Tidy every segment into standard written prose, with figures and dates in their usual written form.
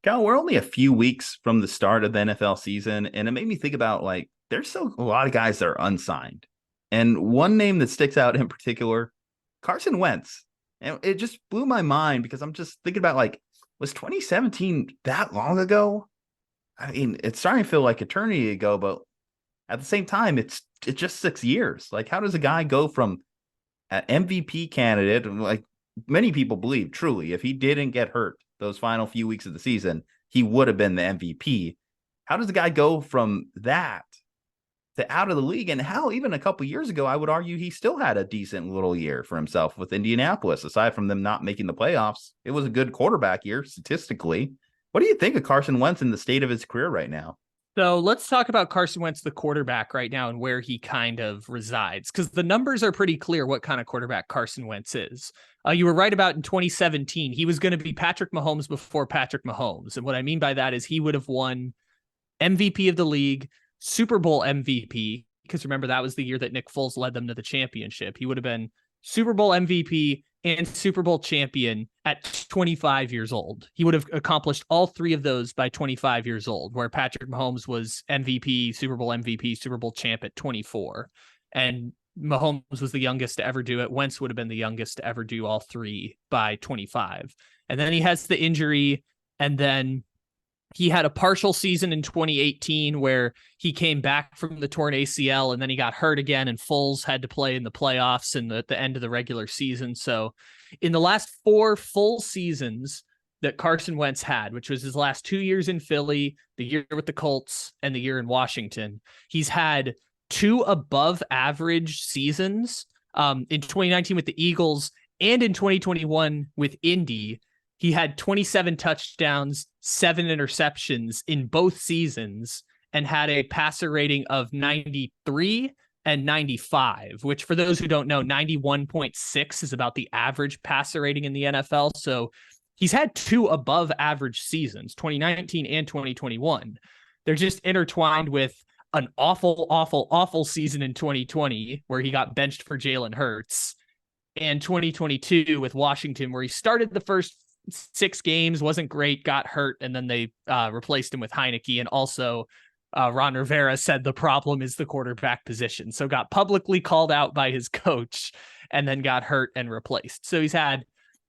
Cal, we're only a few weeks from the start of the NFL season, and it made me think about there's still a lot of guys that are unsigned. And one name that sticks out in particular, Carson Wentz. And it just blew my mind because I'm just thinking about was 2017 that long ago? I mean, it's starting to feel like eternity ago, but at the same time, it's just 6 years. Like, how does a guy go from an MVP candidate, like many people believe truly, if he didn't get hurt those final few weeks of the season, he would have been the MVP. How does the guy go from that to out of the league? And how even a couple years ago, I would argue he still had a decent little year for himself with Indianapolis. Aside from them not making the playoffs, it was a good quarterback year statistically. What do you think of Carson Wentz in the state of his career right now? So let's talk about Carson Wentz, the quarterback right now, and where he kind of resides, because the numbers are pretty clear what kind of quarterback Carson Wentz is. You were right about in 2017, he was going to be Patrick Mahomes before Patrick Mahomes. And what I mean by that is he would have won MVP of the league, Super Bowl MVP, because remember, that was the year that Nick Foles led them to the championship. He would have been Super Bowl MVP and Super Bowl champion at 25 years old. He would have accomplished all three of those by 25 years old, where Patrick Mahomes was MVP, Super Bowl MVP, Super Bowl champ at 24. And Mahomes was the youngest to ever do it. Wentz would have been the youngest to ever do all three by 25. And then he has the injury, and then he had a partial season in 2018 where he came back from the torn ACL and then he got hurt again, and Foles had to play in the playoffs and at the end of the regular season. So in the last 4 full seasons that Carson Wentz had, which was his last 2 years in Philly, the year with the Colts and the year in Washington, he's had 2 above average seasons in 2019 with the Eagles and in 2021 with Indy. He had 27 touchdowns, 7 interceptions in both seasons, and had a passer rating of 93 and 95, which for those who don't know, 91.6 is about the average passer rating in the NFL. So he's had 2 above average seasons, 2019 and 2021. They're just intertwined with an awful season in 2020 where he got benched for Jalen Hurts, and 2022 with Washington where he started the first 6 games, wasn't great, got hurt, and then they replaced him with Heineke. And also Ron Rivera said the problem is the quarterback position. So got publicly called out by his coach and then got hurt and replaced. So he's had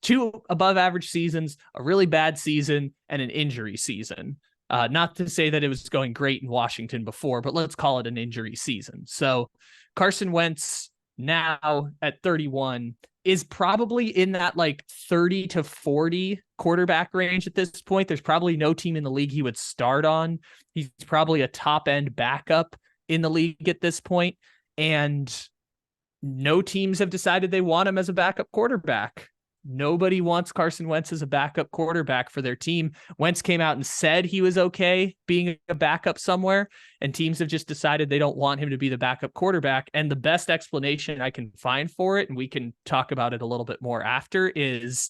2 above average seasons, a really bad season, and an injury season. Not to say that it was going great in Washington before, but let's call it an injury season. So Carson Wentz now at 31 is probably in that 30 to 40 quarterback range at this point. There's probably no team in the league he would start on. He's probably a top end backup in the league at this point, and no teams have decided they want him as a backup quarterback. Nobody wants Carson Wentz as a backup quarterback for their team. Wentz came out and said he was okay being a backup somewhere, and teams have just decided they don't want him to be the backup quarterback. And the best explanation I can find for it, and we can talk about it a little bit more after, is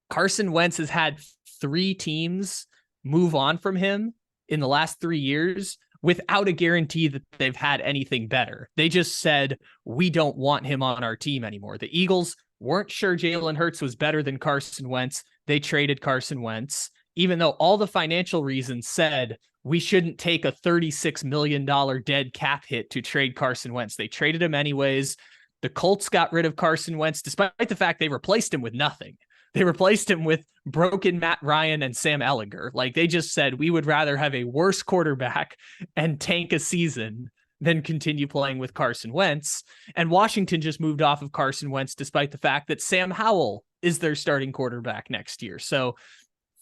Carson Wentz has had 3 teams move on from him in the last 3 years without a guarantee that they've had anything better. They just said, we don't want him on our team anymore. The Eagles weren't sure Jalen Hurts was better than Carson Wentz. They traded Carson Wentz, even though all the financial reasons said we shouldn't take a $36 million dead cap hit to trade Carson Wentz. They traded him anyways. The Colts got rid of Carson Wentz, despite the fact they replaced him with nothing. They replaced him with broken Matt Ryan and Sam Ehlinger. They just said, we would rather have a worse quarterback and tank a season than continue playing with Carson Wentz. And Washington just moved off of Carson Wentz, despite the fact that Sam Howell is their starting quarterback next year. So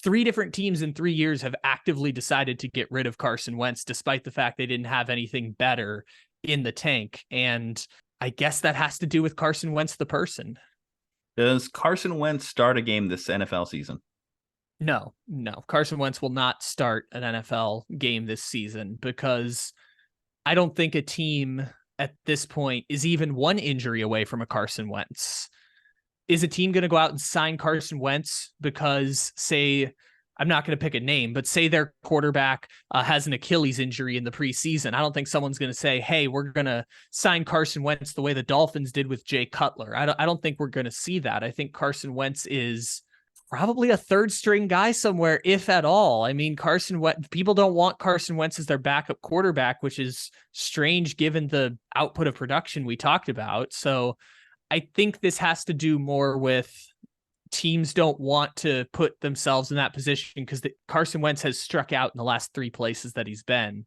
3 different teams in 3 years have actively decided to get rid of Carson Wentz, despite the fact they didn't have anything better in the tank. And I guess that has to do with Carson Wentz, the person. Does Carson Wentz start a game this NFL season? No. Carson Wentz will not start an NFL game this season, because I don't think a team at this point is even 1 injury away from a Carson Wentz. Is a team going to go out and sign Carson Wentz because, say, I'm not going to pick a name, but say their quarterback has an Achilles injury in the preseason? I don't think someone's going to say, hey, we're going to sign Carson Wentz the way the Dolphins did with Jay Cutler. I don't think we're going to see that. I think Carson Wentz is Probably a third string guy somewhere, if at all. I mean, Carson Wentz, people don't want Carson Wentz as their backup quarterback, which is strange given the output of production we talked about. So I think this has to do more with teams don't want to put themselves in that position because Carson Wentz has struck out in the last 3 places that he's been,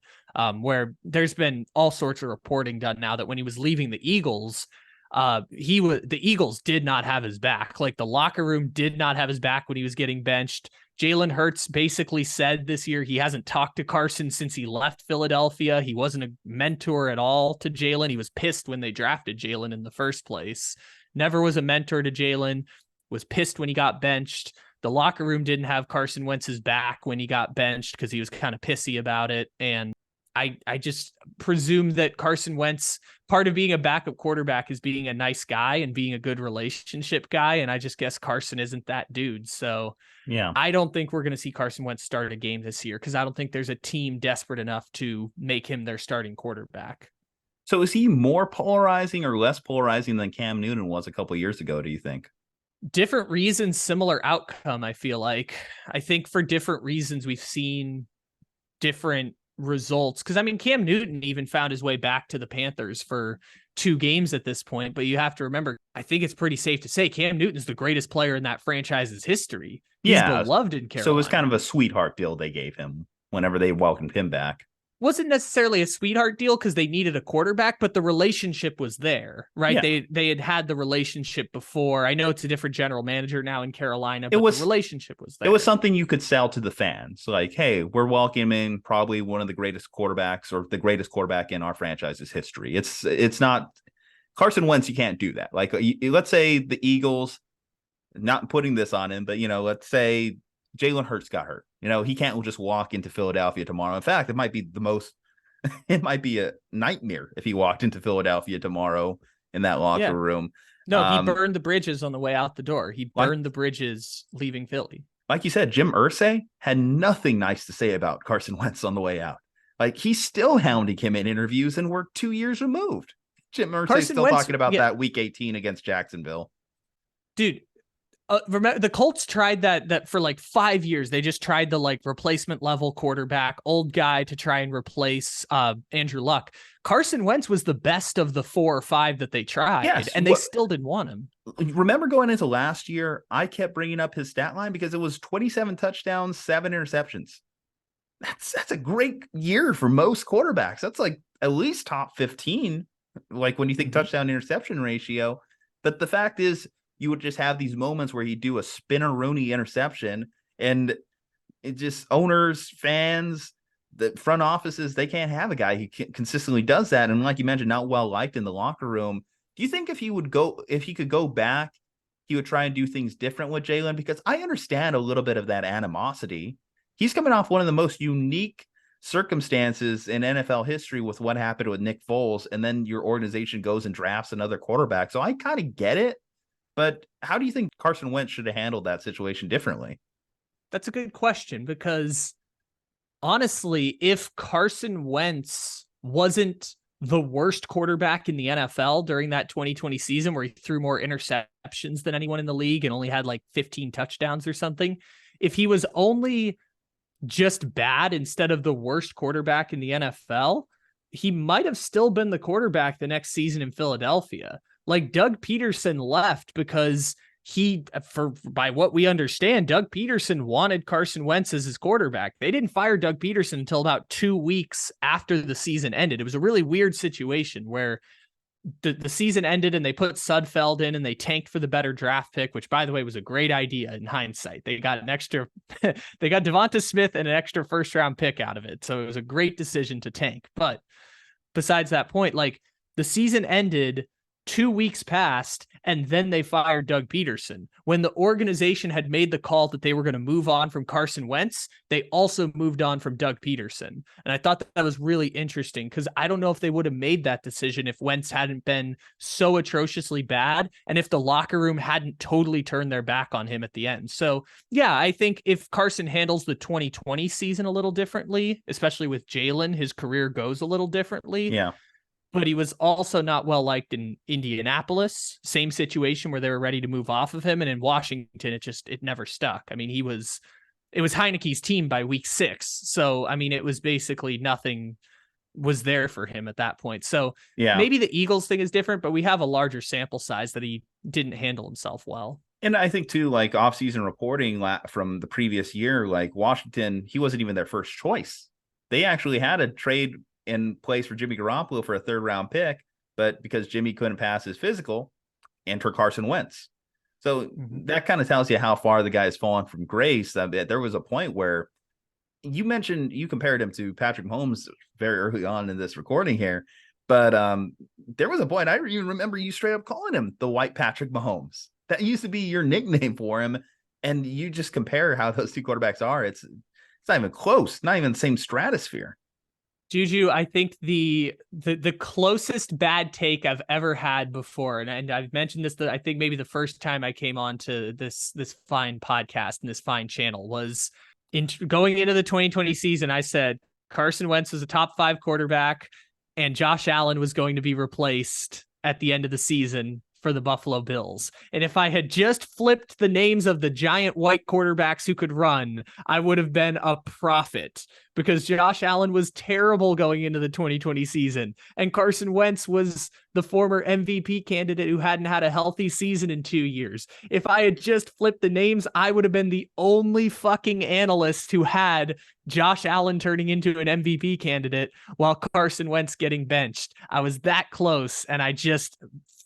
where there's been all sorts of reporting done now that when he was leaving the Eagles, the Eagles did not have his back. Like, the locker room did not have his back when he was getting benched. Jalen Hurts basically said this year he hasn't talked to Carson since he left Philadelphia. He wasn't a mentor at all to Jalen. He was pissed when they drafted Jalen in the first place. Never was a mentor to Jalen. Was pissed when he got benched. The locker room didn't have Carson Wentz's back when he got benched because he was kind of pissy about it. And I just presume that Carson Wentz, part of being a backup quarterback is being a nice guy and being a good relationship guy. And I just guess Carson isn't that dude. So Yeah, I don't think we're going to see Carson Wentz start a game this year because I don't think there's a team desperate enough to make him their starting quarterback. so is he more polarizing or less polarizing than Cam Newton was a couple of years ago, do you think? Different reasons, similar outcome. I feel like, I think for different reasons, we've seen different results. Cause I mean, Cam Newton even found his way back to the Panthers for 2 games at this point, but you have to remember, I think it's pretty safe to say Cam Newton's the greatest player in that franchise's history. He's beloved in Carolina. So it was kind of a sweetheart deal they gave him whenever they welcomed him back. Wasn't necessarily a sweetheart deal because they needed a quarterback, but the relationship was there, right? Yeah. They had the relationship before. I know it's a different general manager now in Carolina, but the relationship was there. It was something you could sell to the fans. Like, hey, we're welcoming probably one of the greatest quarterbacks or the greatest quarterback in our franchise's history. It's not Carson Wentz. You can't do that. Like, let's say the Eagles, not putting this on him, but, let's say Jalen Hurts got hurt. He can't just walk into Philadelphia tomorrow. In fact, it might be a nightmare if he walked into Philadelphia tomorrow in that locker room. No, he burned the bridges on the way out the door. He burned the bridges leaving Philly. Like you said, Jim Irsay had nothing nice to say about Carson Wentz on the way out. Like, he's still hounding him in interviews, and we're 2 years removed. Jim Irsay's still talking about that week 18 against Jacksonville. Dude, remember the Colts tried that for like 5 years. They just tried the like replacement level quarterback, old guy to try and replace Andrew Luck. Carson Wentz was the best of the 4 or 5 that they tried, and they still didn't want him. Remember going into last year, I kept bringing up his stat line because it was 27 touchdowns, 7 interceptions. That's a great year for most quarterbacks. That's like at least top 15, like when you think touchdown interception ratio. But the fact is, you would just have these moments where he'd do a spinner-rooney interception, and it just owners, fans, the front offices, they can't have a guy who consistently does that. And like you mentioned, not well liked in the locker room. Do you think if he could go back, he would try and do things different with Jalen? Because I understand a little bit of that animosity. He's coming off one of the most unique circumstances in NFL history with what happened with Nick Foles, and then your organization goes and drafts another quarterback. So I kind of get it. But how do you think Carson Wentz should have handled that situation differently? That's a good question, because honestly, if Carson Wentz wasn't the worst quarterback in the NFL during that 2020 season where he threw more interceptions than anyone in the league and only had like 15 touchdowns or something, if he was only just bad instead of the worst quarterback in the NFL, he might have still been the quarterback the next season in Philadelphia. Like, Doug Peterson left because by what we understand, Doug Peterson wanted Carson Wentz as his quarterback. They didn't fire Doug Peterson until about 2 weeks after the season ended. It was a really weird situation where the season ended and they put Sudfeld in and they tanked for the better draft pick, which, by the way, was a great idea in hindsight. They got they got Devonta Smith and an extra first-round pick out of it. So it was a great decision to tank. But besides that point, like, the season ended, 2 weeks passed, and then they fired Doug Peterson. When the organization had made the call that they were going to move on from Carson Wentz, they also moved on from Doug Peterson. And I thought that was really interesting because I don't know if they would have made that decision if Wentz hadn't been so atrociously bad and if the locker room hadn't totally turned their back on him at the end. So yeah, I think if Carson handles the 2020 season a little differently, especially with Jalen, his career goes a little differently. Yeah. but he was also not well liked in Indianapolis. Same situation where they were ready to move off of him. And in Washington, it never stuck. I mean, it was Heineke's team by week 6. So, I mean, it was basically nothing was there for him at that point. So Yeah. maybe the Eagles thing is different, but we have a larger sample size that he didn't handle himself well. And I think too, like offseason reporting from the previous year, like Washington, he wasn't even their first choice. They actually had a trade in place for Jimmy Garoppolo for a 3rd round pick, but because Jimmy couldn't pass his physical, enter Carson Wentz. So that kind of tells you how far the guy has fallen from grace. There was a point where you compared him to Patrick Mahomes very early on in this recording here, but there was a point I even remember you straight up calling him the White Patrick Mahomes. That used to be your nickname for him, and you just compare how those two quarterbacks are. It's not even close, not even the same stratosphere. Juju, I think the closest bad take I've ever had before, and I've mentioned this, I think maybe the first time I came on to this fine podcast and this fine channel was going into the 2020 season. I said Carson Wentz was a top 5 quarterback and Josh Allen was going to be replaced at the end of the season for the Buffalo Bills. And if I had just flipped the names of the giant white quarterbacks who could run, I would have been a prophet, because Josh Allen was terrible going into the 2020 season. And Carson Wentz was the former MVP candidate who hadn't had a healthy season in 2 years. If I had just flipped the names, I would have been the only fucking analyst who had Josh Allen turning into an MVP candidate while Carson Wentz getting benched. I was that close, and I just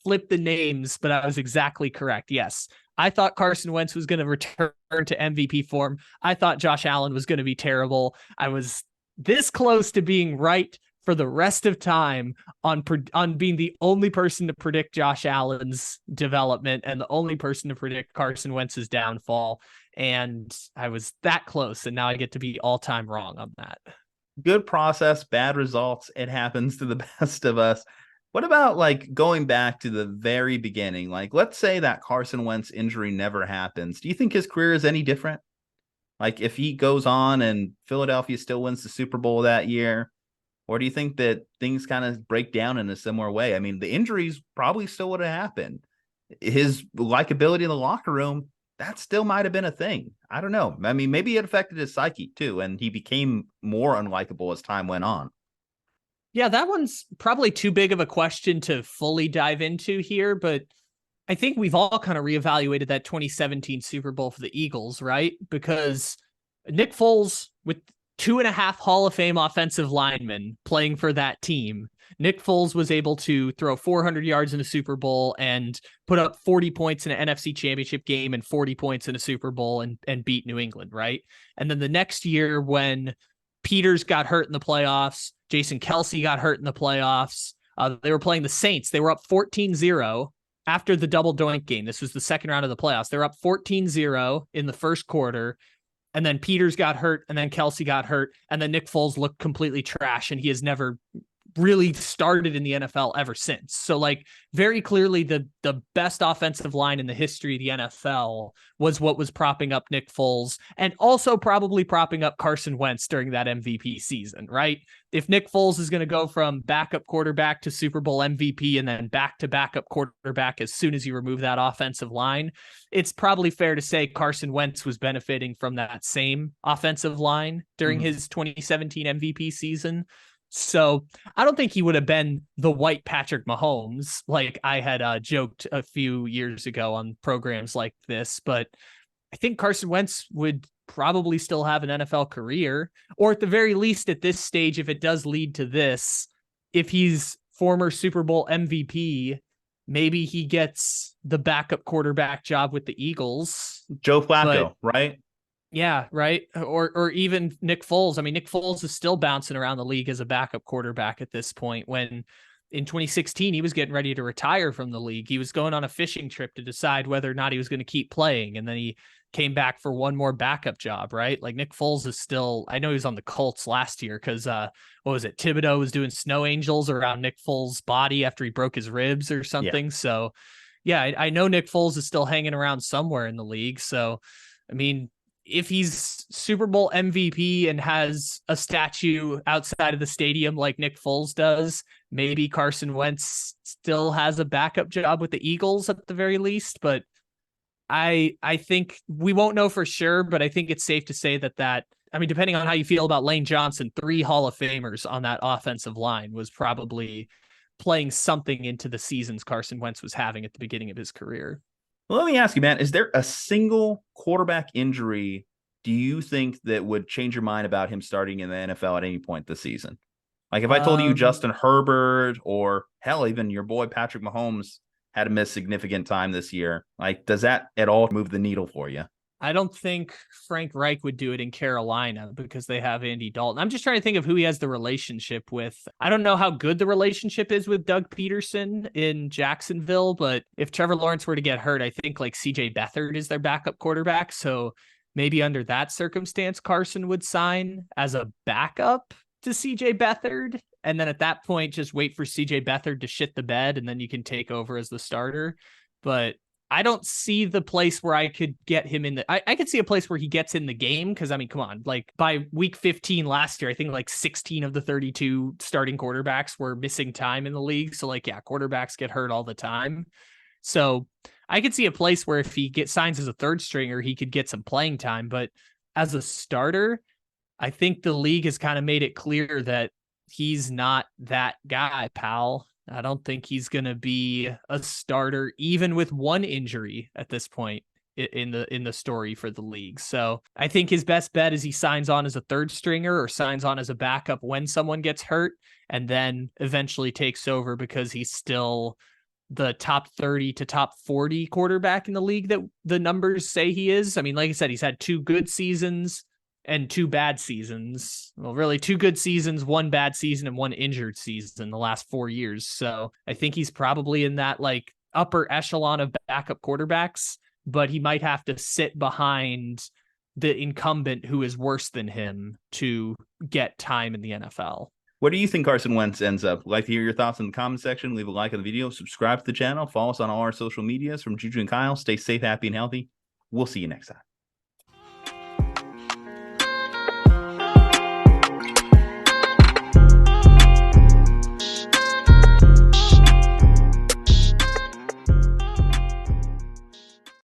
flipped the names, but I was exactly correct. Yes, I thought Carson Wentz was going to return to MVP form. I thought Josh Allen was going to be terrible. I was this close to being right for the rest of time on being the only person to predict Josh Allen's development and the only person to predict Carson Wentz's downfall. And I was that close, and now I get to be all-time wrong on that. Good process, bad results. It happens to the best of us. What about like going back to the very beginning? Like, let's say that Carson Wentz injury never happens. Do you think his career is any different? Like, if he goes on and Philadelphia still wins the Super Bowl that year, or do you think that things kind of break down in a similar way? I mean, the injuries probably still would have happened. His likability in the locker room, that still might have been a thing. I don't know. I mean, maybe it affected his psyche too, and he became more unlikable as time went on. Yeah, that one's probably too big of a question to fully dive into here, but I think we've all kind of reevaluated that 2017 Super Bowl for the Eagles, right? Because Nick Foles, with 2.5 Hall of Fame offensive linemen playing for that team, Nick Foles was able to throw 400 yards in a Super Bowl and put up 40 points in an NFC Championship game and 40 points in a Super Bowl and beat New England, right? And then the next year when Peters got hurt in the playoffs, Jason Kelce got hurt in the playoffs. They were playing the Saints. They were up 14-0 after the double doink game. This was the second round of the playoffs. They were up 14-0 in the first quarter. And then Peters got hurt, and then Kelce got hurt, and then Nick Foles looked completely trash, and he has never really started in the NFL ever since. So like very clearly the best offensive line in the history of the NFL was what was propping up Nick Foles, and also probably propping up Carson Wentz during that MVP season, right? If Nick Foles is going to go from backup quarterback to Super Bowl MVP and then back to backup quarterback as soon as you remove that offensive line, it's probably fair to say Carson Wentz was benefiting from that same offensive line during his 2017 MVP season. So I don't think he would have been the white Patrick Mahomes, like I had joked a few years ago on programs like this, but I think Carson Wentz would probably still have an NFL career, or at the very least at this stage, if it does lead to this, if he's former Super Bowl MVP, maybe he gets the backup quarterback job with the Eagles. Joe Flacco, right? Yeah, right. Or even Nick Foles. I mean, Nick Foles is still bouncing around the league as a backup quarterback at this point, when in 2016, he was getting ready to retire from the league. He was going on a fishing trip to decide whether or not he was going to keep playing. And then he came back for one more backup job, right? Like Nick Foles is still, I know he was on the Colts last year because what was it? Thibodeau was doing snow angels around Nick Foles' body after he broke his ribs or something. Yeah. So yeah, I know Nick Foles is still hanging around somewhere in the league. So, I mean, if he's Super Bowl MVP and has a statue outside of the stadium like Nick Foles does, maybe Carson Wentz still has a backup job with the Eagles at the very least. But I think we won't know for sure, but I think it's safe to say that I mean, depending on how you feel about Lane Johnson, 3 Hall of Famers on that offensive line was probably playing something into the seasons Carson Wentz was having at the beginning of his career. Well, let me ask you, man, is there a single quarterback injury do you think that would change your mind about him starting in the NFL at any point this season? Like if I told you Justin Herbert or hell, even your boy Patrick Mahomes had to miss significant time this year, like does that at all move the needle for you? I don't think Frank Reich would do it in Carolina because they have Andy Dalton. I'm just trying to think of who he has the relationship with. I don't know how good the relationship is with Doug Peterson in Jacksonville, but if Trevor Lawrence were to get hurt, I think like CJ Beathard is their backup quarterback. So maybe under that circumstance, Carson would sign as a backup to CJ Beathard. And then at that point, just wait for CJ Beathard to shit the bed and then you can take over as the starter. But I don't see the place where I could get him in I could see a place where he gets in the game. Because I mean, come on, like by week 15 last year, I think like 16 of the 32 starting quarterbacks were missing time in the league. So like, yeah, quarterbacks get hurt all the time. So I could see a place where if he signs as a third stringer, he could get some playing time. But as a starter, I think the league has kind of made it clear that he's not that guy, pal. I don't think he's going to be a starter, even with one injury at this point in the story for the league. So I think his best bet is he signs on as a third stringer or signs on as a backup when someone gets hurt and then eventually takes over because he's still the top 30 to top 40 quarterback in the league that the numbers say he is. I mean, like I said, he's had 2 good seasons and 2 bad seasons. Well, really 2 good seasons, 1 bad season, and 1 injured season in the last 4 years. So I think he's probably in that like upper echelon of backup quarterbacks, but he might have to sit behind the incumbent who is worse than him to get time in the NFL. What do you think Carson Wentz ends up? Like to hear your thoughts in the comment section. Leave a like on the video. Subscribe to the channel. Follow us on all our social medias. From Juju and Kyle. Stay safe, happy, and healthy. We'll see you next time.